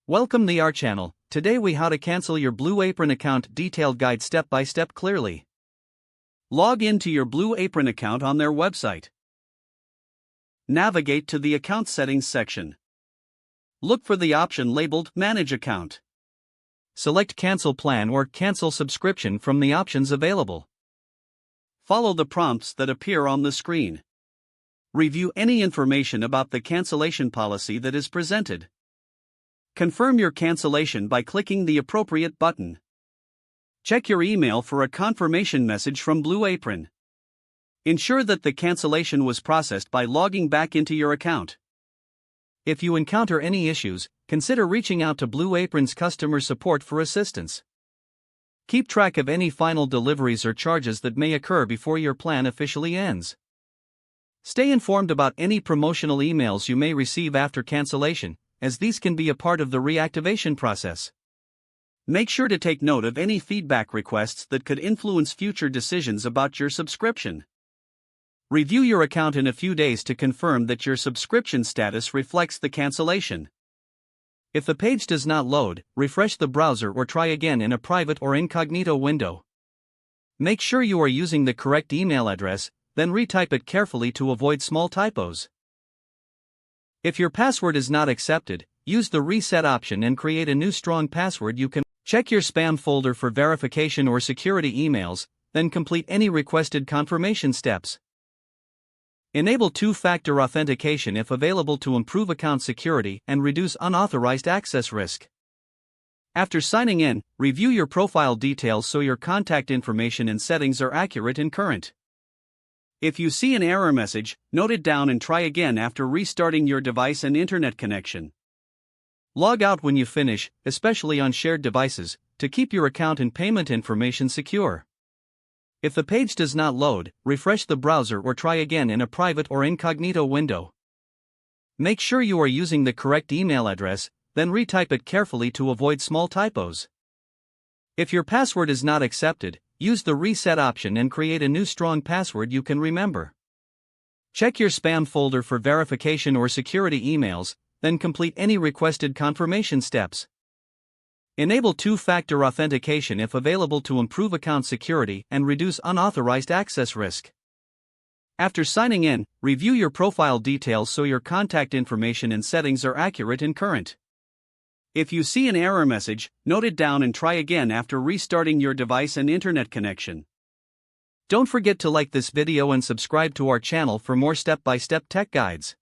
Welcome to our channel. Today we how to cancel your Blue Apron account detailed guide step by step clearly. Log into your Blue Apron account on their website. Navigate to the account settings section. Look for the option labeled Manage Account. Select Cancel Plan or Cancel Subscription from the options available. Follow the prompts that appear on the screen. Review any information about the cancellation policy that is presented. Confirm your cancellation by clicking the appropriate button. Check your email for a confirmation message from Blue Apron. Ensure that the cancellation was processed by logging back into your account. If you encounter any issues, consider reaching out to Blue Apron's customer support for assistance. Keep track of any final deliveries or charges that may occur before your plan officially ends. Stay informed about any promotional emails you may receive after cancellation, as these can be a part of the reactivation process. Make sure to take note of any feedback requests that could influence future decisions about your subscription. Review your account in a few days to confirm that your subscription status reflects the cancellation. If the page does not load, refresh the browser or try again in a private or incognito window. Make sure you are using the correct email address, then retype it carefully to avoid small typos. If your password is not accepted, use the reset option and create a new strong password. You can check your spam folder for verification or security emails, then complete any requested confirmation steps. Enable two-factor authentication if available to improve account security and reduce unauthorized access risk. After signing in, review your profile details so your contact information and settings are accurate and current. If you see an error message, note it down and try again after restarting your device and internet connection. Log out when you finish, especially on shared devices, to keep your account and payment information secure. If the page does not load, refresh the browser or try again in a private or incognito window. Make sure you are using the correct email address, then retype it carefully to avoid small typos. If your password is not accepted, use the reset option and create a new strong password you can remember. Check your spam folder for verification or security emails, then complete any requested confirmation steps. Enable two-factor authentication if available to improve account security and reduce unauthorized access risk. After signing in, review your profile details so your contact information and settings are accurate and current. If you see an error message, note it down and try again after restarting your device and internet connection. Don't forget to like this video and subscribe to our channel for more step-by-step tech guides.